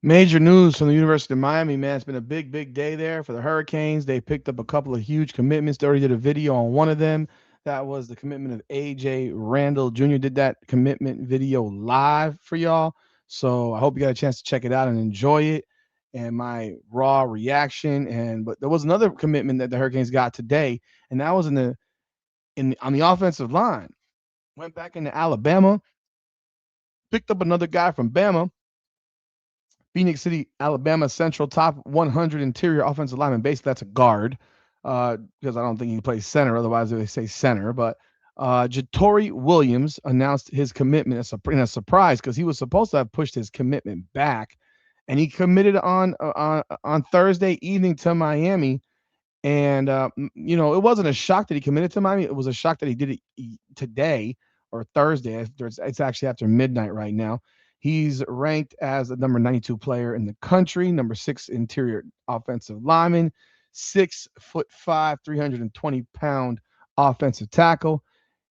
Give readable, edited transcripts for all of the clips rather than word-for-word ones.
Major news from the University of Miami, man. It's been a big, big day there for the Hurricanes. They picked up a couple of huge commitments. They already did a video on one of them. That was the commitment of AJ Randall Jr. Did that commitment video live for y'all. So I hope you got a chance to check it out and enjoy it and my raw reaction. But there was another commitment that the Hurricanes got today, and that was on the offensive line. Went back into Alabama, picked up another guy from Bama, Phoenix City, Alabama Central, top 100 interior offensive lineman. Basically, that's a guard because I don't think he plays center. Otherwise, they say center. But Jatori Williams announced his commitment in a surprise because he was supposed to have pushed his commitment back, and he committed on Thursday evening to Miami. And it wasn't a shock that he committed to Miami. It was a shock that he did it today or Thursday. It's actually after midnight right now. He's ranked as the number 92 player in the country, number 6 interior offensive lineman, 6'5", 320-pound offensive tackle.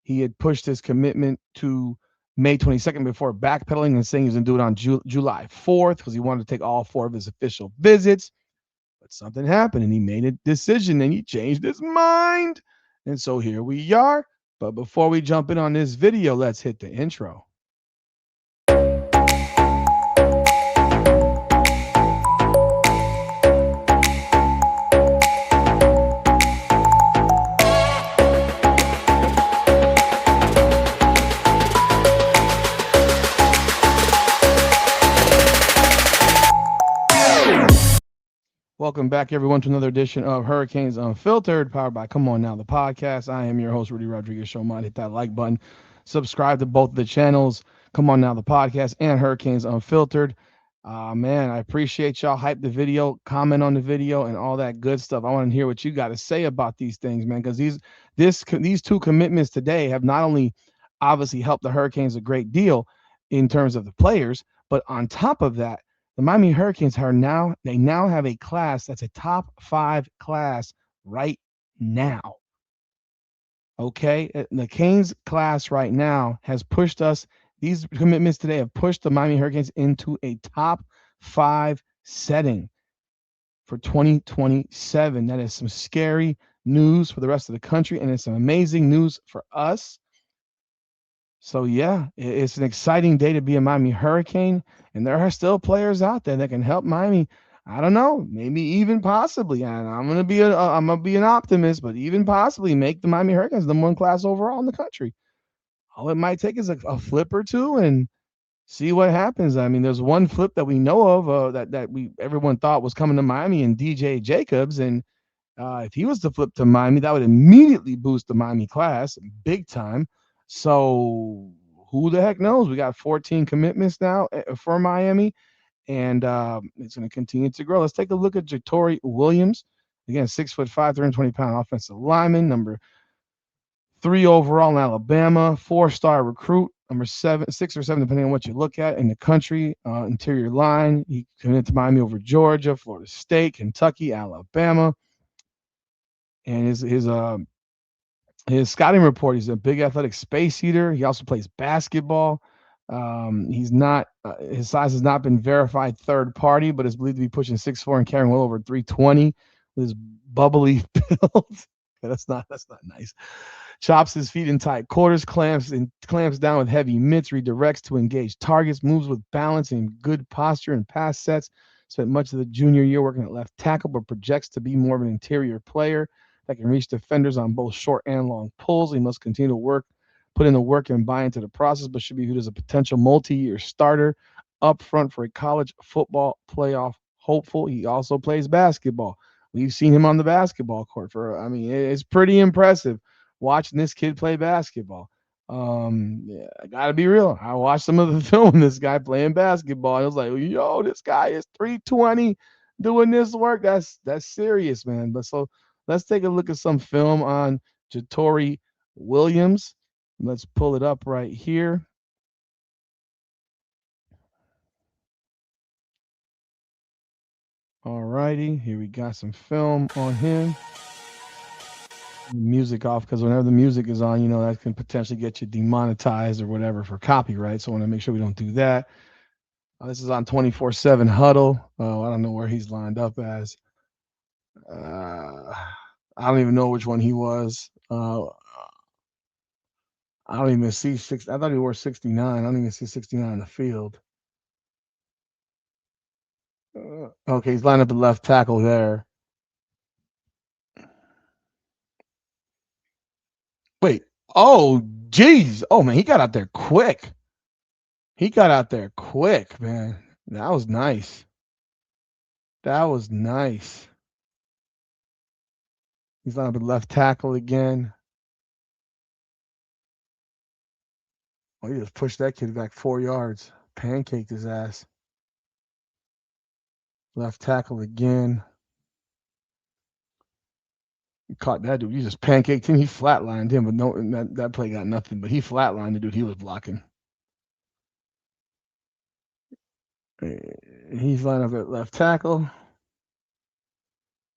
He had pushed his commitment to May 22nd before backpedaling and saying he was going to do it on July 4th because he wanted to take all 4 of his official visits. But something happened and he made a decision and he changed his mind. And so here we are. But before we jump in on this video, let's hit the intro. Welcome back, everyone, to another edition of Hurricanes Unfiltered, powered by Come On Now, the podcast. I am your host, Rudy Rodriguez. Show mind, hit that like button. Subscribe to both of the channels, Come On Now, the podcast, and Hurricanes Unfiltered. Man, I appreciate y'all. Hype the video, comment on the video, and all that good stuff. I want to hear what you got to say about these things, man, because these two commitments today have not only obviously helped the Hurricanes a great deal in terms of the players, but on top of that, the Miami Hurricanes now have a class that's a top 5 class right now. Okay, the Canes class right now has pushed us. These commitments today have pushed the Miami Hurricanes into a top 5 setting for 2027. That is some scary news for the rest of the country, and it's some amazing news for us. So, yeah, it's an exciting day to be a Miami Hurricane, and there are still players out there that can help Miami. I don't know, maybe even possibly, and I'm gonna be an optimist, but even possibly make the Miami Hurricanes the one class overall in the country. All it might take is a flip or two, and see what happens. I mean, there's one flip that we know of that everyone thought was coming to Miami, and DJ Jacobs, and if he was to flip to Miami, that would immediately boost the Miami class big time. So who the heck knows? We got 14 commitments now for Miami, and it's going to continue to grow. Let's take a look at Jatori Williams. Again, 6'5", 320-pound offensive lineman, number 3 overall in Alabama, 4-star recruit, number 6 or 7, depending on what you look at in the country. Interior line. He committed to Miami over Georgia, Florida State, Kentucky, Alabama, and his scouting report, he's a big athletic space eater. He also plays basketball. He's not his size has not been verified third party, but is believed to be pushing 6'4" and carrying well over 320 with his bubbly build. That's not nice. Chops his feet in tight quarters, clamps down with heavy mitts, redirects to engage targets, moves with balance and good posture and pass sets. Spent much of the junior year working at left tackle, but projects to be more of an interior player that can reach defenders on both short and long pulls. He must continue to put in the work and buy into the process, but should be viewed as a potential multi-year starter up front for a college football playoff hopeful. He also plays basketball. We've seen him on the basketball court it's pretty impressive watching this kid play basketball. Yeah, I gotta be real. I watched some of the film of this guy playing basketball. I was like, yo, this guy is 320 doing this work. That's serious, man. But so let's take a look at some film on Jatori Williams. Let's pull it up right here. All righty, here we got some film on him. Music off because whenever the music is on, that can potentially get you demonetized or whatever for copyright. So I want to make sure we don't do that. This is on 24/7 huddle. I don't know where he's lined up as. I don't even know which one he was. I don't even see six. I thought he wore 69. I don't even see 69 in the field. Okay, he's lined up at left tackle there. Wait. Oh, geez. Oh man, he got out there quick. He got out there quick, man. That was nice. That was nice. He's lined up at left tackle again. Oh, he just pushed that kid back 4 yards. Pancaked his ass. Left tackle again. He caught that dude. He just pancaked him. He flatlined him, but no, that play got nothing. But he flatlined the dude he was blocking. He's lined up at left tackle.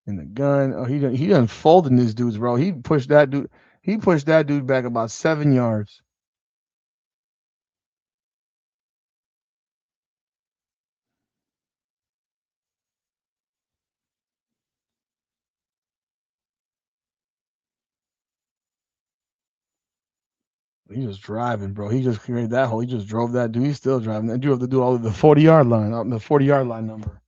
In the gun. Oh, he done folding this dudes, bro. He pushed that dude. He pushed that dude back about 7 yards. He was driving, bro. He just created that hole. He just drove that dude. He's still driving. That dude have to do all of the 40-yard line, out in the 40-yard line number.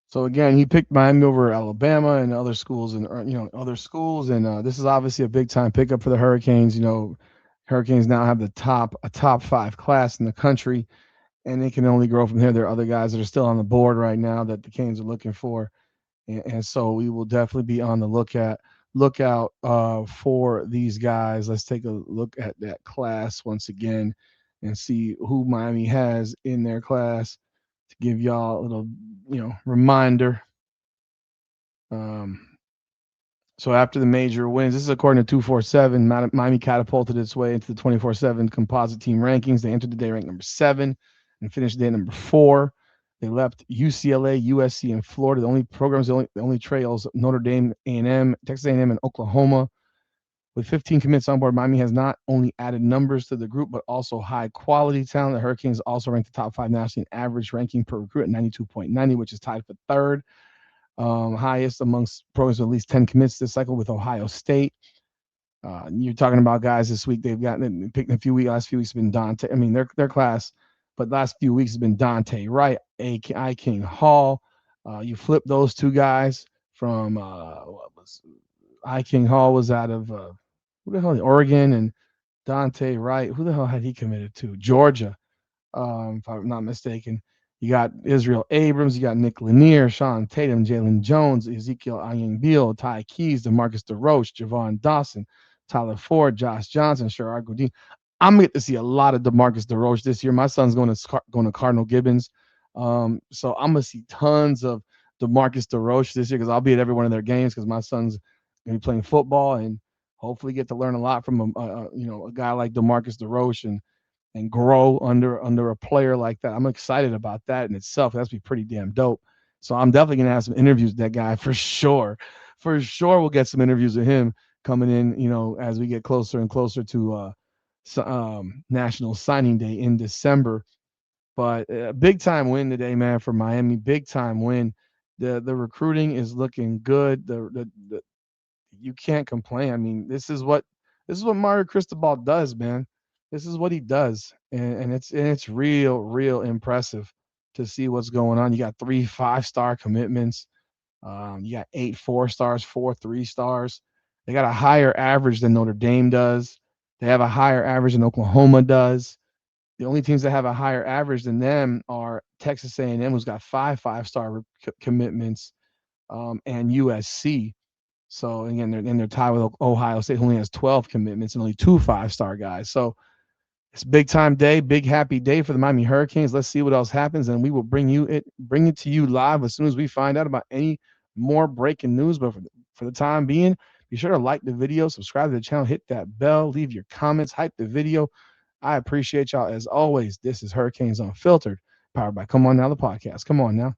So again, he picked Miami over Alabama and other schools, and other schools, and this is obviously a big time pickup for the Hurricanes. Hurricanes now have a top five class in the country, and they can only grow from here. There are other guys that are still on the board right now that the Canes are looking for, and so we will definitely be on the lookout for these guys. Let's take a look at that class once again and see who Miami has in their class to give y'all a little reminder. So after the major wins, this is according to 247, Miami catapulted its way into the 24/7 composite team rankings. They entered the day ranked number 7 and finished the day number 4. They left UCLA, USC, and Florida. The only trails: Notre Dame, A&M, Texas A&M, and Oklahoma. With 15 commits on board, Miami has not only added numbers to the group, but also high quality talent. The Hurricanes also ranked the top 5 nationally in average ranking per recruit at 92.90, which is tied for third. Highest amongst programs with at least 10 commits this cycle with Ohio State. You're talking about guys this week. They've gotten picked a few weeks. Last few weeks have been Dante. I mean, their class, but last few weeks has been Dante Wright, I King Hall. You flip those two guys from I King Hall was out of who the hell? Oregon, and Dante Wright. Who the hell had he committed to? Georgia, if I'm not mistaken. You got Israel Abrams, you got Nick Lanier, Sean Tatum, Jalen Jones, Ezekiel Ayingbeal, Ty Keys, DeMarcus DeRoche, Javon Dawson, Tyler Ford, Josh Johnson, Sherrod Godin. I'm gonna get to see a lot of DeMarcus DeRoche this year. My son's going to Cardinal Gibbons, so I'm gonna see tons of DeMarcus DeRoche this year because I'll be at every one of their games because my son's gonna be playing football and hopefully get to learn a lot from a guy like DeMarcus DeRoche and grow under a player like that. I'm excited about that in itself. That's be pretty damn dope. So I'm definitely gonna have some interviews with that guy for sure. For sure, we'll get some interviews with him coming in. As we get closer and closer to National Signing Day in December. But a big time win today, man, for Miami. Big time win. The recruiting is looking good. The you can't complain. I mean, this is what Mario Cristobal does, man. This is what he does, and it's real impressive to see what's going on. You got 3 5-star commitments. You got 8 4-stars, 4 3-stars. They got a higher average than Notre Dame does. They have a higher average than Oklahoma does. The only teams that have a higher average than them are Texas A&M, who's got 5 5-star commitments, and USC. So again, they're tied with Ohio State, who only has 12 commitments and only 2 5-star guys. So it's a big time day, big happy day for the Miami Hurricanes. Let's see what else happens, and we will bring it to you live as soon as we find out about any more breaking news. But for the time being, be sure to like the video, subscribe to the channel, hit that bell, leave your comments, hype the video. I appreciate y'all as always. This is Hurricanes Unfiltered, powered by Come On Now, the podcast. Come on now.